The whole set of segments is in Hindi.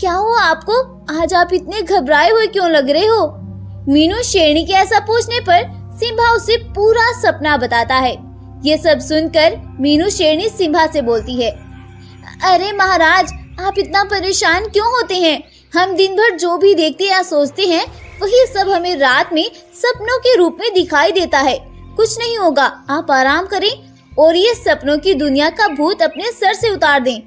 क्या हुआ आपको? आज आप इतने घबराए हुए क्यों लग रहे हो? मीनू शेरनी के ऐसा पूछने पर सिम्बा उसे पूरा सपना बताता है। ये सब सुनकर मीनू शेरनी सिम्बा से बोलती है, अरे महाराज, आप इतना परेशान क्यों होते हैं? हम दिन भर जो भी देखते या सोचते हैं वही सब हमें रात में सपनों के रूप में दिखाई देता है। कुछ नहीं होगा, आप आराम करें और ये सपनों की दुनिया का भूत अपने सर से उतार दें।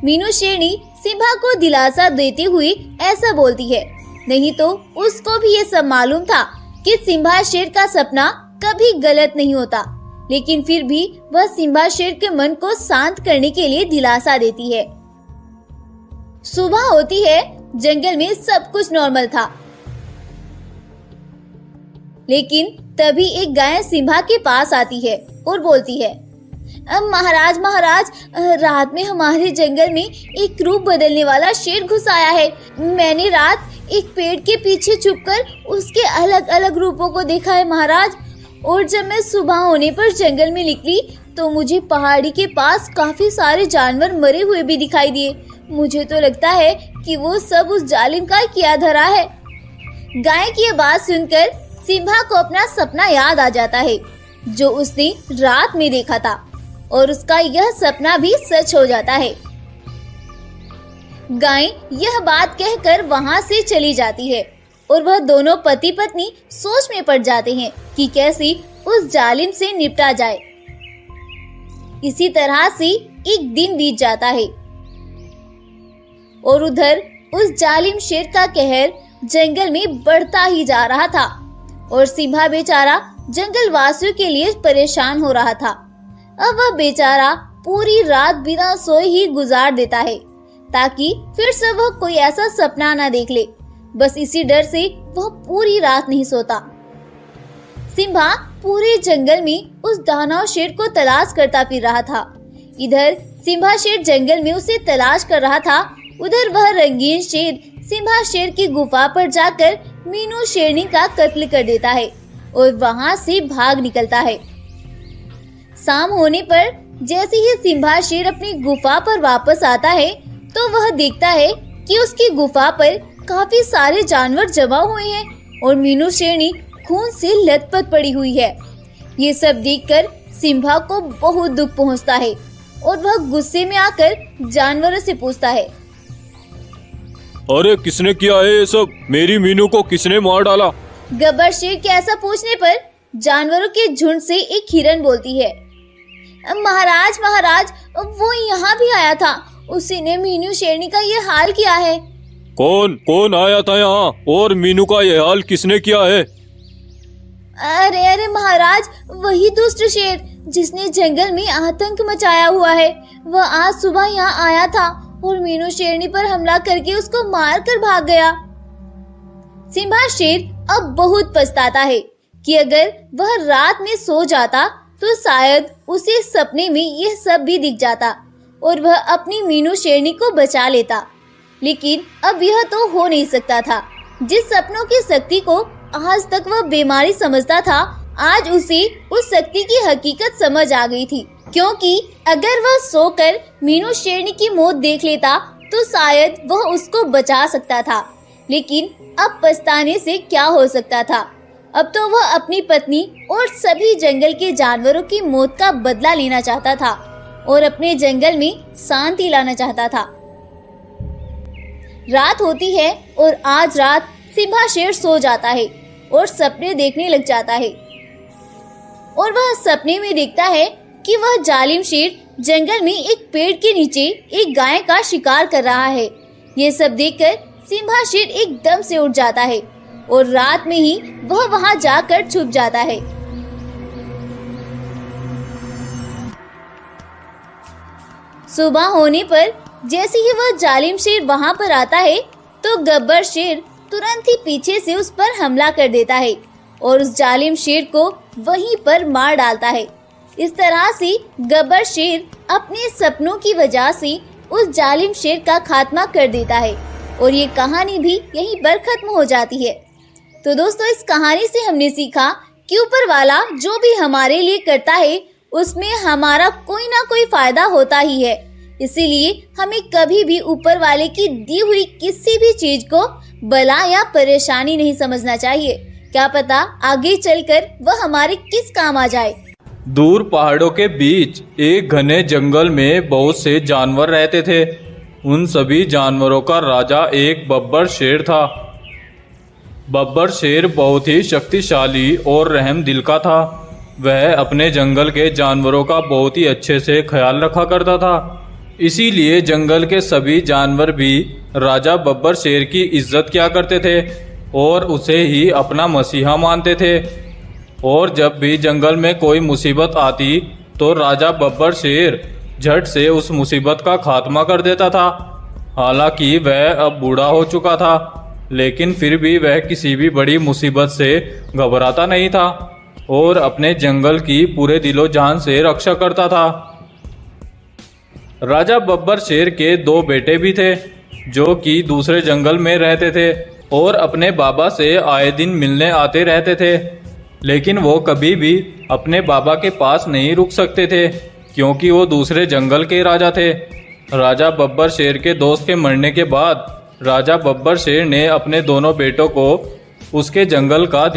मीनू शेरनी सिम्बा को दिलासा देती हुई ऐसा बोलती है। नहीं तो उसको भी ये सब मालूम था कि सिम्बा शेर का सपना कभी गलत नहीं होता, लेकिन फिर भी वह सिम्बा शेर के मन को शांत करने के लिए दिलासा देती है। सुबह होती है, जंगल में सब कुछ नॉर्मल था, लेकिन तभी एक गाय सिम्बा के पास आती है और बोलती है, महाराज महाराज, रात में हमारे जंगल में एक रूप बदलने वाला शेर घुस आया है। मैंने रात एक पेड़ के पीछे छुपकर उसके अलग अलग रूपों को देखा है महाराज, और जब मैं सुबह होने पर जंगल में निकली तो मुझे पहाड़ी के पास काफी सारे जानवर मरे हुए भी दिखाई दिए। मुझे तो लगता है कि वो सब उस जालिम का किया धरा है। गाय की बात सुनकर सिम्बा को अपना सपना याद आ जाता है जो उसने रात में देखा था, और उसका यह सपना भी सच हो जाता है। गाय यह बात कहकर वहां से चली जाती है और वह दोनों पति पत्नी सोच में पड़ जाते हैं कि कैसे उस जालिम से निपटा जाए। इसी तरह से एक दिन बीत जाता है और उधर उस जालिम शेर का कहर जंगल में बढ़ता ही जा रहा था और सिम्बा बेचारा जंगल वासियों के लिए परेशान हो रहा था। अब वह बेचारा पूरी रात बिना सोए ही गुजार देता है ताकि फिर से वह कोई ऐसा सपना न देख ले। बस इसी डर से वह पूरी रात नहीं सोता। सिम्बा पूरे जंगल में उस दानव शेर को तलाश करता फिर रहा था। इधर सिम्बा शेर जंगल में उसे तलाश कर रहा था, उधर वह रंगीन शेर सिम्बा शेर की गुफा पर जाकर मीनू शेरनी का कत्ल कर देता है और वहां से भाग निकलता है। शाम होने पर जैसे ही सिम्बा शेर अपनी गुफा पर वापस आता है तो वह देखता है कि उसकी गुफा पर काफी सारे जानवर जमा हुए हैं और मीनू शेरनी खून से लथपथ पड़ी हुई है। ये सब देखकर सिम्बा को बहुत दुख पहुंचता है और वह गुस्से में आकर जानवरों से पूछता है, अरे किसने किया है ये सब? मेरी मीनू को किसने मार डाला? गब्बर शेर के ऐसा पूछने पर जानवरों के झुंड से एक हिरन बोलती है, महाराज महाराज, वो यहाँ भी आया था, उसी ने मीनू शेरनी का ये हाल किया है। कौन आया था यहाँ और मीनू का ये हाल किसने किया है? अरे अरे महाराज, वही दुष्ट शेर जिसने जंगल में आतंक मचाया हुआ है। वह आज सुबह यहाँ आया था और मीनू शेरनी पर हमला करके उसको मार कर भाग गया। सिम्बा शेर अब बहुत पछताता है कि अगर वह रात में सो जाता तो शायद उसे सपने में यह सब भी दिख जाता और वह अपनी मीनू शेरनी को बचा लेता, लेकिन अब यह तो हो नहीं सकता था। जिस सपनों की शक्ति को आज तक वह बीमारी समझता था, आज उसे उस शक्ति की हकीकत समझ आ गई थी, क्योंकि अगर वह सोकर मीनू शेरनी की मौत देख लेता तो शायद वह उसको बचा सकता था, लेकिन अब पछताने से क्या हो सकता था। अब तो वह अपनी पत्नी और सभी जंगल के जानवरों की मौत का बदला लेना चाहता था और अपने जंगल में शांति लाना चाहता था। रात होती है और आज रात सिम्बा शेर सो जाता है और सपने देखने लग जाता है और वह सपने में देखता है कि वह जालिम शेर जंगल में एक पेड़ के नीचे एक गाय का शिकार कर रहा है। ये सब देखकर सिम्बा शेर एकदम से उठ जाता है और रात में ही वह वहां जाकर छुप जाता है। सुबह होने पर जैसे ही वह जालिम शेर वहां पर आता है तो गब्बर शेर तुरंत ही पीछे से उस पर हमला कर देता है और उस जालिम शेर को वहीं पर मार डालता है। इस तरह से गब्बर शेर अपने सपनों की वजह से उस जालिम शेर का खात्मा कर देता है और ये कहानी भी यहीं पर खत्म हो जाती है। तो दोस्तों, इस कहानी से हमने सीखा कि ऊपर वाला जो भी हमारे लिए करता है उसमें हमारा कोई ना कोई फायदा होता ही है, इसीलिए हमें कभी भी ऊपर वाले की दी हुई किसी भी चीज को बला या परेशानी नहीं समझना चाहिए। क्या पता आगे चलकर वह हमारे किस काम आ जाए। दूर पहाड़ों के बीच एक घने जंगल में बहुत से जानवर रहते थे। उन सभी जानवरों का राजा एक बब्बर शेर था। बब्बर शेर बहुत ही शक्तिशाली और रहम दिल का था। वह अपने जंगल के जानवरों का बहुत ही अच्छे से ख्याल रखा करता था। इसीलिए जंगल के सभी जानवर भी राजा बब्बर शेर की इज्जत किया करते थे और उसे ही अपना मसीहा मानते थे। और जब भी जंगल में कोई मुसीबत आती तो राजा बब्बर शेर झट से उस मुसीबत का खात्मा कर देता था। हालांकि वह अब बूढ़ा हो चुका था, लेकिन फिर भी वह किसी भी बड़ी मुसीबत से घबराता नहीं था और अपने जंगल की पूरे दिलो जान से रक्षा करता था। राजा बब्बर शेर के दो बेटे भी थे जो कि दूसरे जंगल में रहते थे और अपने बाबा से आए दिन मिलने आते रहते थे। लेकिन वो कभी भी अपने बाबा के पास नहीं रुक सकते थे क्योंकि वो दूसरे जंगल के राजा थे। राजा बब्बर शेर के दोस्त के मरने के बाद राजा बब्बर शेर ने अपने दोनों बेटों को उसके जंगल का